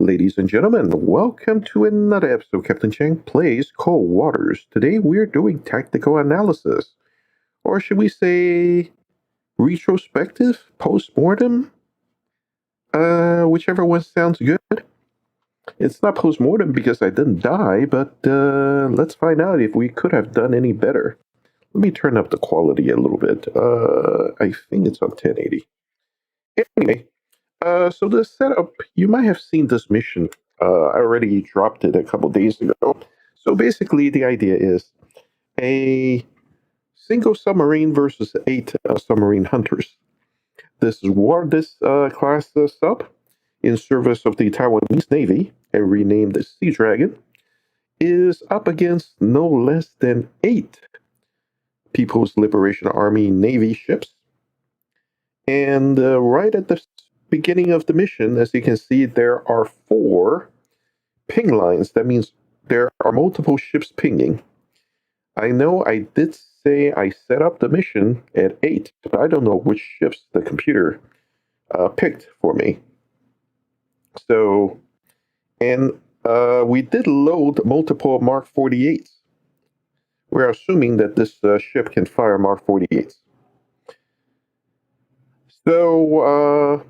Ladies and gentlemen, welcome to another episode of Captain Chang Plays Cold Waters. Today we're doing tactical analysis, or should we say retrospective, post-mortem? Whichever one sounds good. It's not post-mortem because I didn't die, but let's find out if we could have done any better. Let me turn up the quality a little bit. I think it's on 1080. Anyway, so the setup, you might have seen this mission. I already dropped it a couple days ago. So basically, the idea is a single submarine versus 8 submarine hunters. This class sub, in service of the Taiwanese Navy and renamed the Sea Dragon, is up against no less than 8 People's Liberation Army Navy ships. And right at the beginning of the mission, as you can see, there are 4 ping lines. That means there are multiple ships pinging. I know I did say I set up the mission at 8, but I don't know which ships the computer picked for me. So, and we did load multiple Mark 48s. We're assuming that this ship can fire Mark 48s. So,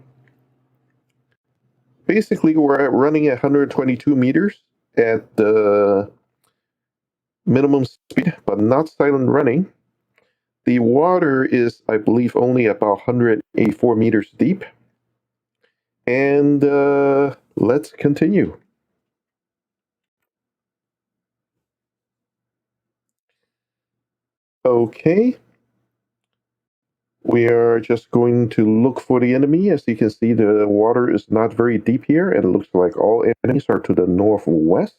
basically, we're running at 122 meters at the minimum speed, but not silent running. The water is, I believe, only about 184 meters deep. And let's continue. Okay. We are just going to look for the enemy. As you can see, the water is not very deep here, and it looks like all enemies are to the northwest.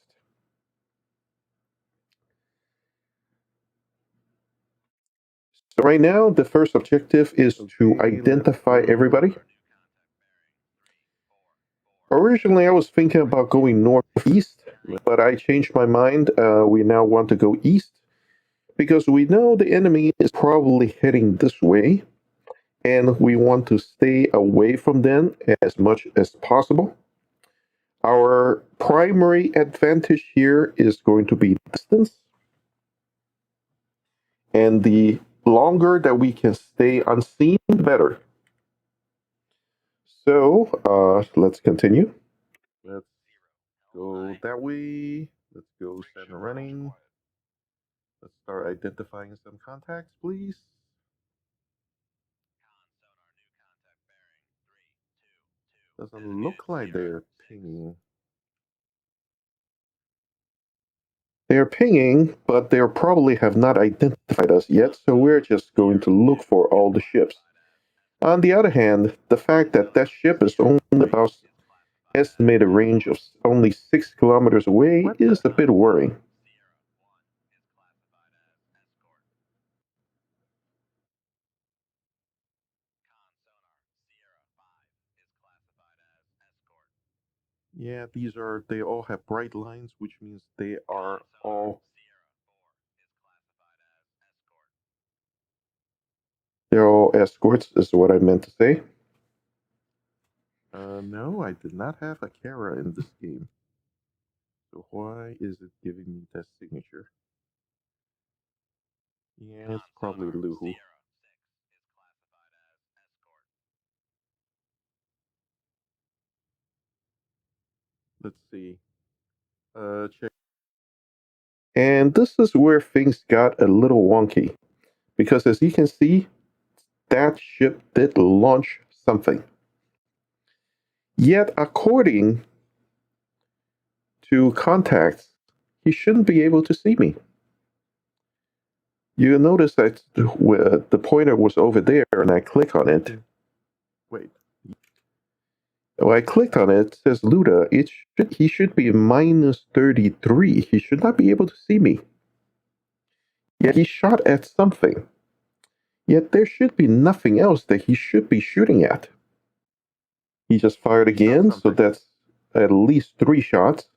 So right now, the first objective is to identify everybody. Originally, I was thinking about going northeast, but I changed my mind. We now want to go east because we know the enemy is probably heading this way, and we want to stay away from them as much as possible. Our primary advantage here is going to be distance, and the longer that we can stay unseen, the better. So let's continue. Let's go that way. Let's go set running. Let's start identifying some contacts, please. Doesn't look like they're pinging. They're pinging, but they probably have not identified us yet, so we're just going to look for all the ships. On the other hand, the fact that that ship is only about estimated range of only 6 kilometers away is a bit worrying. Yeah, they all have bright lines, which means they are all they're all escorts, is what I meant to say. No, I did not have a Kara in this game. So why is it giving me that signature? Yeah, it's probably Luhu. Let's see. Check. And this is where things got a little wonky. Because as you can see, that ship did launch something. Yet, according to contacts, he shouldn't be able to see me. You notice that the pointer was over there and I click on it. Wait. When I clicked on it, it says Luda. He should be minus 33. He should not be able to see me. Yet he shot at something. Yet there should be nothing else that he should be shooting at. He just fired again, so that's at least 3 shots.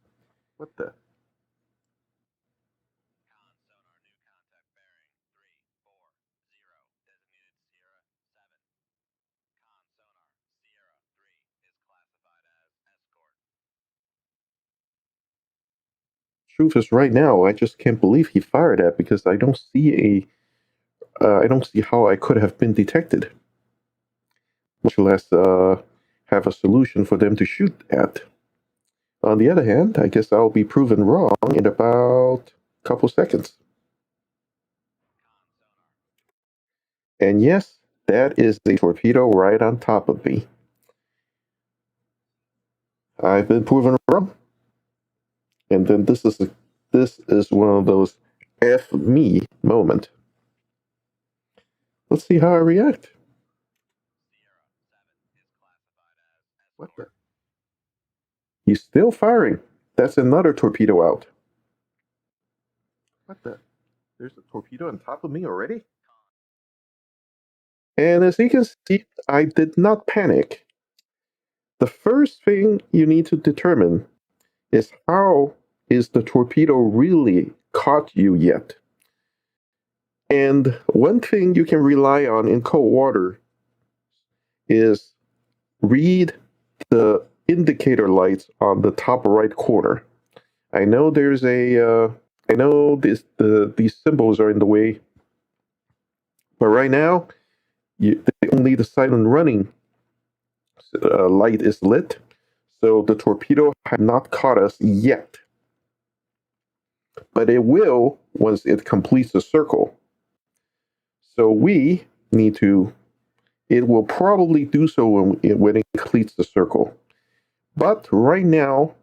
What the? Truth is, right now, I just can't believe he fired at because I don't see I don't see how I could have been detected, much less have a solution for them to shoot at. On the other hand, I guess I'll be proven wrong in about a couple seconds. And yes, that is a torpedo right on top of me. I've been proven wrong. And then this is one of those F me moment. Let's see how I react. What the? He's still firing. That's another torpedo out. What the? There's a torpedo on top of me already? And as you can see, I did not panic. The first thing you need to determine is how is the torpedo really caught you yet? And one thing you can rely on in cold water is read the indicator lights on the top right corner. I know there's I know these symbols are in the way, but right now, only the silent running light is lit, so the torpedo has not caught us yet. But it will once it completes the circle. So we need to, it will probably do so when it completes the circle. But right now,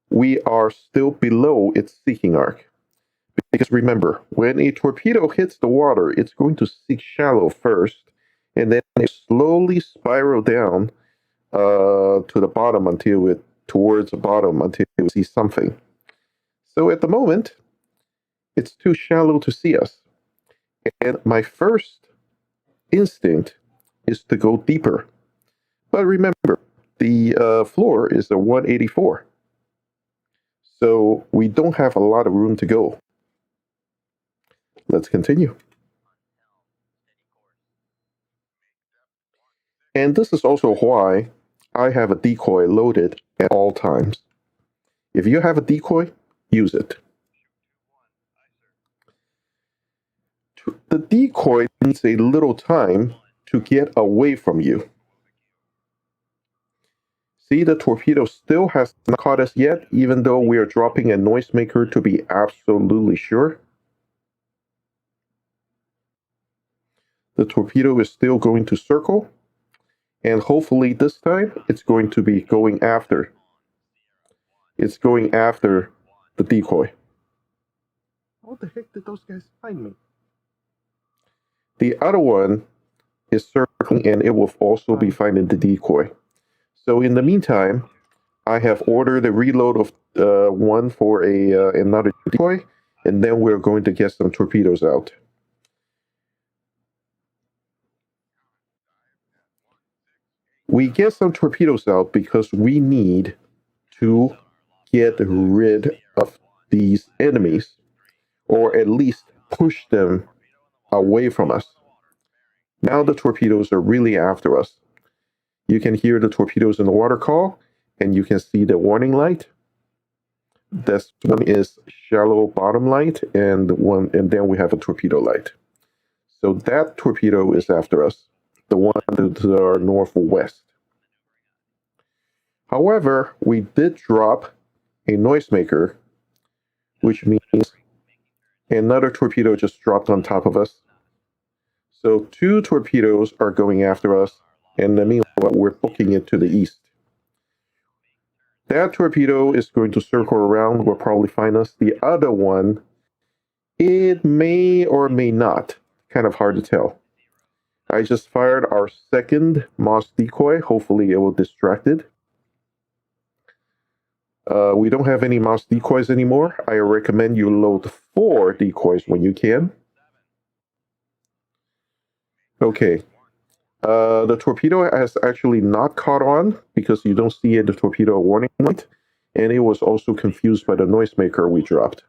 we are still below its seeking arc. Because remember, when a torpedo hits the water, it's going to seek shallow first, and then it slowly spiral down to the bottom towards the bottom until it sees something. So at the moment, it's too shallow to see us. And my first instinct is to go deeper. But remember, the floor is a 184. So we don't have a lot of room to go. Let's continue. And this is also why I have a decoy loaded at all times. If you have a decoy, use it. The decoy needs a little time to get away from you. See, the torpedo still has not caught us yet, even though we are dropping a noisemaker to be absolutely sure. The torpedo is still going to circle, and hopefully this time it's going to be going after. It's going after the decoy. What the heck did those guys find me? The other one is circling, and it will also be finding the decoy. So in the meantime, I have ordered a reload of one for another decoy, and then we're going to get some torpedoes out. We get some torpedoes out because we need to get rid of these enemies, or at least push them away from us. Now the torpedoes are really after us. You can hear the torpedoes in the water call, and you can see the warning light. This one is shallow bottom light, and then we have a torpedo light. So that torpedo is after us, the one to our northwest. However, we did drop a noisemaker, which means another torpedo just dropped on top of us. So 2 torpedoes are going after us, and meanwhile, we're booking it to the east. That torpedo is going to circle around, will probably find us. The other one, it may or may not. Kind of hard to tell. I just fired our second moss decoy. Hopefully it will distract it. We don't have any mouse decoys anymore. I recommend you load 4 decoys when you can. Okay. The torpedo has actually not caught on because you don't see the torpedo warning light, and it was also confused by the noisemaker we dropped.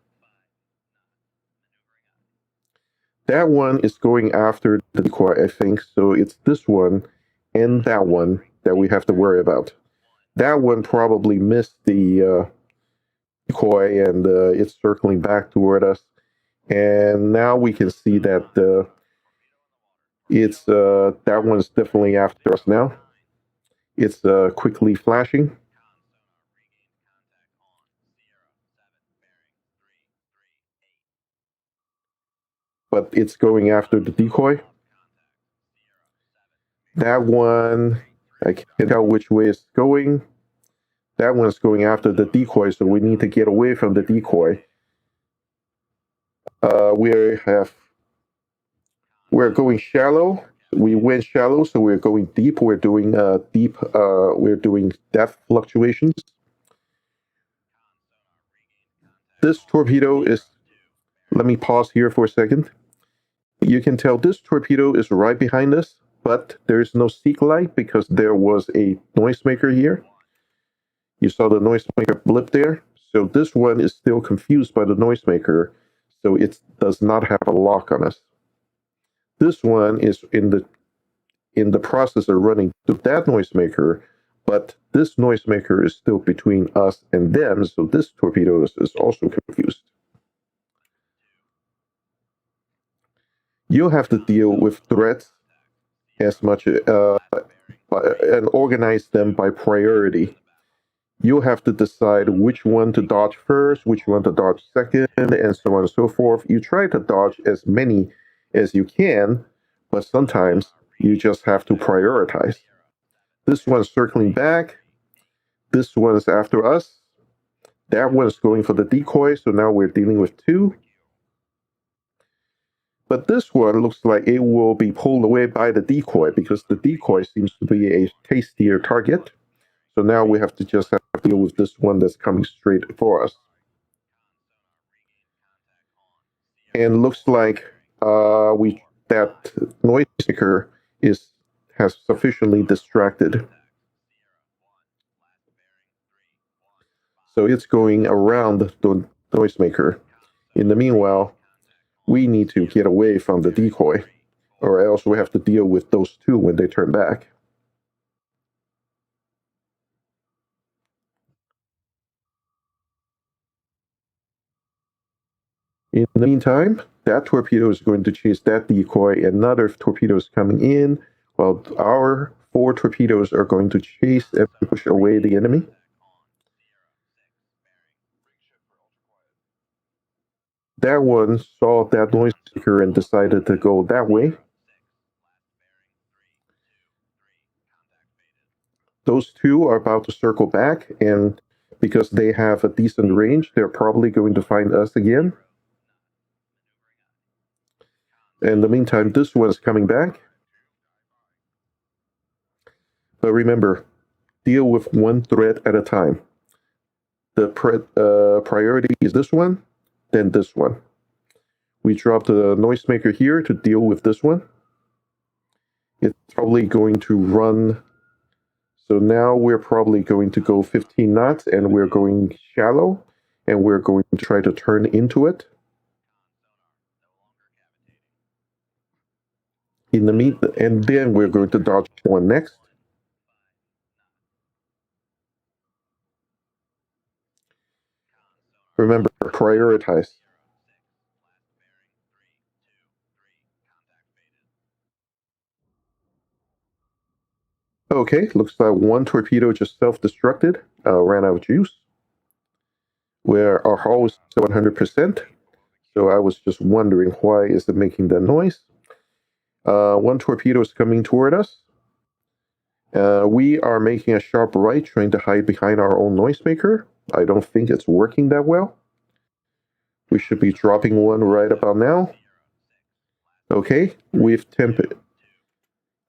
That one is going after the decoy, I think, so it's this one and that one that we have to worry about. That one probably missed the decoy, and it's circling back toward us. And now we can see that it's that one's definitely after us now. It's quickly flashing. But it's going after the decoy. That one, I can't tell which way it's going. That one's going after the decoy, so we need to get away from the decoy. We're going shallow. We went shallow, so we're going deep. We're doing deep. We're doing depth fluctuations. This torpedo is. Let me pause here for a second. You can tell this torpedo is right behind us, but there's no seek light because there was a noisemaker here. You saw the noisemaker blip there. So this one is still confused by the noisemaker, so it does not have a lock on us. This one is in the process of running to that noisemaker, but this noisemaker is still between us and them, so this torpedo is also confused. You'll have to deal with threats as much and organize them by priority. You'll have to decide which one to dodge first, which one to dodge second, and so on and so forth. You try to dodge as many as you can, but sometimes you just have to prioritize. This one's circling back. This one's after us. That one's going for the decoy, so now we're dealing with two. But this one looks like it will be pulled away by the decoy because the decoy seems to be a tastier target. So now we have to just have to deal with this one that's coming straight for us. And looks like that noisemaker has sufficiently distracted. So it's going around the noisemaker. In the meanwhile, we need to get away from the decoy, or else we have to deal with those two when they turn back. In the meantime, that torpedo is going to chase that decoy, and another torpedo is coming in, while our 4 torpedoes are going to chase and push away the enemy. That one saw that noise seeker and decided to go that way. Those two are about to circle back, and because they have a decent range, they're probably going to find us again. In the meantime, this one is coming back. But remember, deal with one threat at a time. The priority is this one, then this one. We drop the noisemaker here to deal with this one. It's probably going to run. So now we're probably going to go 15 knots, and we're going shallow, and we're going to try to turn into it. And then we're going to dodge one next. Remember, prioritize. Okay, looks like one torpedo just self-destructed, ran out of juice. Where our hull is 100%. So I was just wondering why is it making that noise. One torpedo is coming toward us. We are making a sharp right, trying to hide behind our own noisemaker. I don't think it's working that well. We should be dropping one right about now. Okay, we've tempted.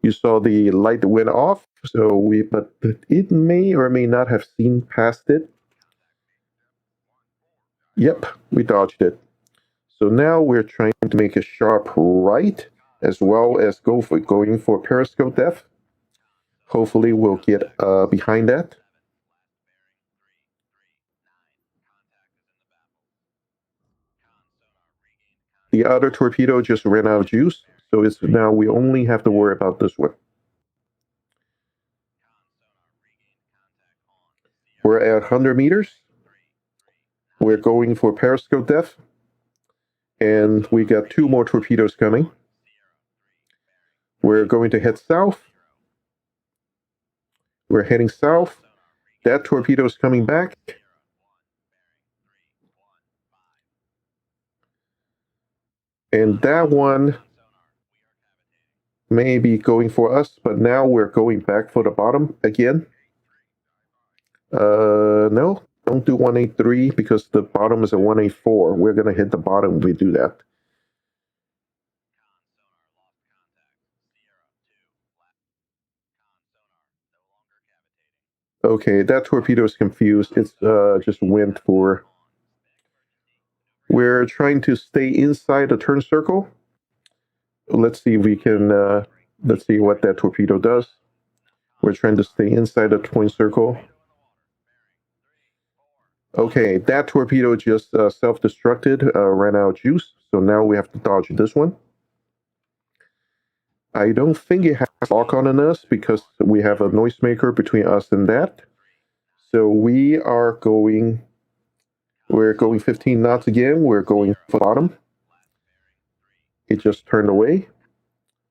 You saw the light went off, but it may or may not have seen past it. Yep, we dodged it. So now we're trying to make a sharp right, as well as going for periscope depth. Hopefully we'll get behind that. The other torpedo just ran out of juice, so it's now we only have to worry about this one. We're at 100 meters. We're going for periscope depth. And we got 2 more torpedoes coming. We're going to head south. We're heading south. That torpedo is coming back. And that one may be going for us, but now we're going back for the bottom again. No, don't do 183 because the bottom is a 184. We're going to hit the bottom if we do that. Okay, that torpedo is confused. It's just went for... We're trying to stay inside the turn circle. Let's see if we can... let's see what that torpedo does. We're trying to stay inside the twin circle. Okay, that torpedo just self-destructed, ran out of juice. So now we have to dodge this one. I don't think it has lock on us because we have a noisemaker between us and that. So we're going 15 knots again. We're going for bottom. It just turned away.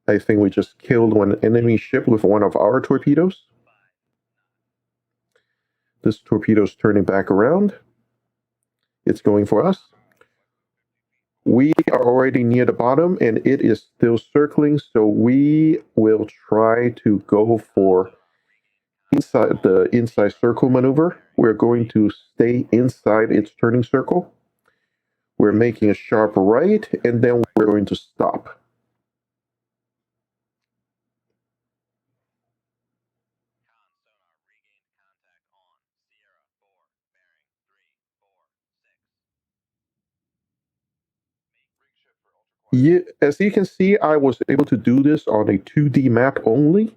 I think we just killed one enemy ship with one of our torpedoes. This torpedo's turning back around. It's going for us. We are already near the bottom and it is still circling, so we will try to go for the inside circle maneuver. We're going to stay inside its turning circle. We're making a sharp right and then we're going to stop. Yeah, as you can see, I was able to do this on a 2D map only.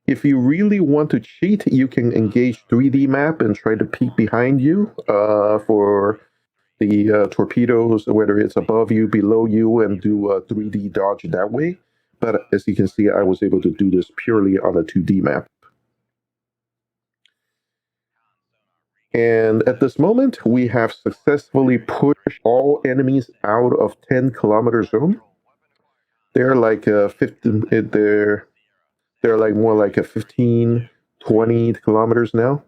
If you really want to cheat, you can engage 3D map and try to peek behind you for the torpedoes, whether it's above you, below you, and do a 3D dodge that way. But as you can see, I was able to do this purely on a 2D map. And at this moment, we have successfully pushed all enemies out of 10-kilometer zone. They're like 15. They're like more like a 15, 20 kilometers now.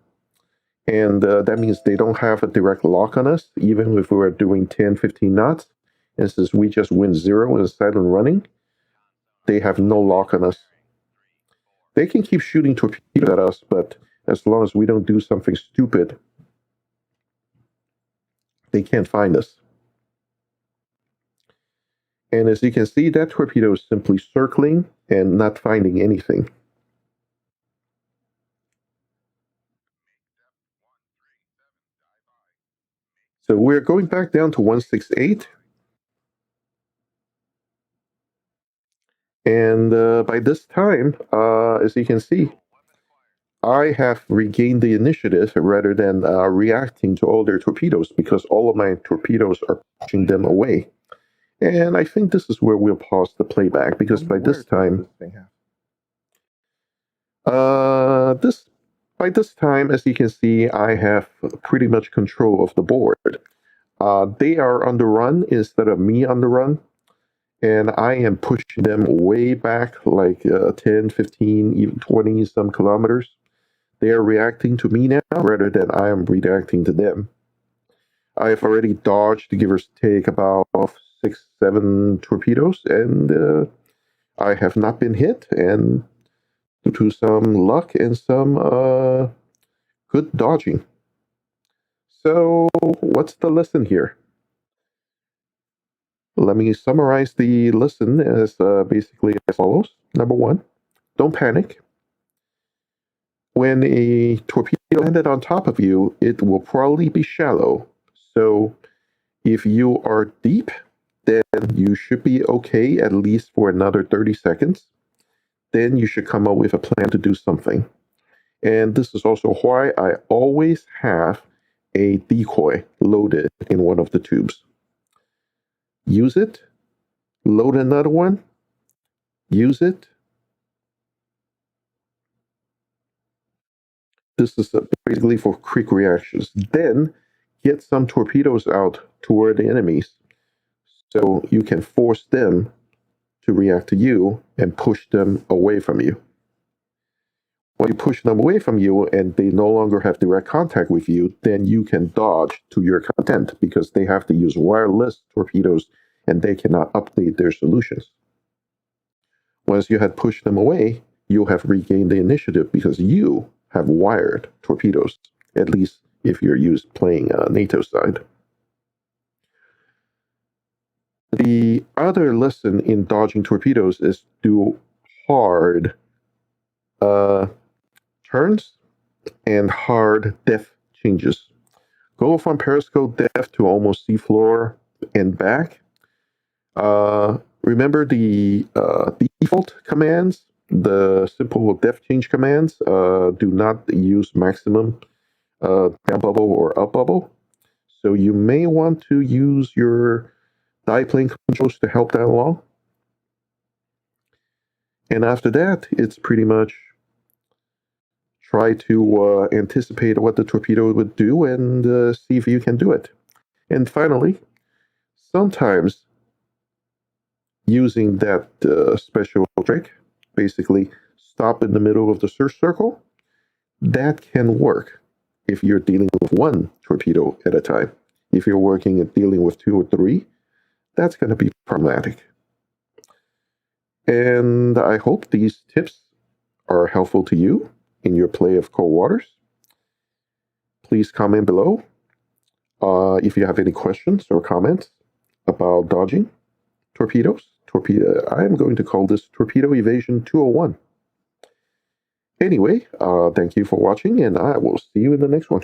And that means they don't have a direct lock on us, even if we were doing 10, 15 knots. And since we just went 0 and silent running, they have no lock on us. They can keep shooting torpedoes at us, but as long as we don't do something stupid, they can't find us. And as you can see, that torpedo is simply circling and not finding anything. So we're going back down to 168. And by this time, as you can see, I have regained the initiative rather than reacting to all their torpedoes because all of my torpedoes are pushing them away. And I think this is where we'll pause the playback because by this time, by this time, as you can see, I have pretty much control of the board. They are on the run instead of me on the run. And I am pushing them way back, like 10, 15, even 20 some kilometers. They are reacting to me now rather than I am reacting to them. I have already dodged, give or take, about 6, 7 torpedoes, and I have not been hit. And due to some luck and some good dodging. So, what's the lesson here? Let me summarize the lesson as basically as follows. Number 1, don't panic. When a torpedo landed on top of you, it will probably be shallow. So if you are deep, then you should be okay at least for another 30 seconds. Then you should come up with a plan to do something. And this is also why I always have a decoy loaded in one of the tubes. Use it, load another one, use it. This is basically for quick reactions. Then get some torpedoes out toward the enemies so you can force them to react to you and push them away from you. When you push them away from you and they no longer have direct contact with you, then you can dodge to your content because they have to use wireless torpedoes and they cannot update their solutions. Once you had pushed them away, you'll have regained the initiative because you have wired torpedoes, at least if you're playing NATO side. The other lesson in dodging torpedoes is do hard turns and hard depth changes. Go from periscope depth to almost seafloor and back. Remember the default commands, the simple depth change commands. Do not use maximum down bubble or up bubble. So you may want to use your diplane controls to help that along. And after that, it's pretty much try to anticipate what the torpedo would do and see if you can do it. And finally, sometimes using that special trick, basically stop in the middle of the search circle, that can work if you're dealing with one torpedo at a time. If you're working and dealing with 2 or 3, that's going to be problematic. And I hope these tips are helpful to you in your play of cold waters. Please comment below if you have any questions or comments about dodging torpedoes. I'm going to call this Torpedo Evasion 201. Anyway, thank you for watching, and I will see you in the next one.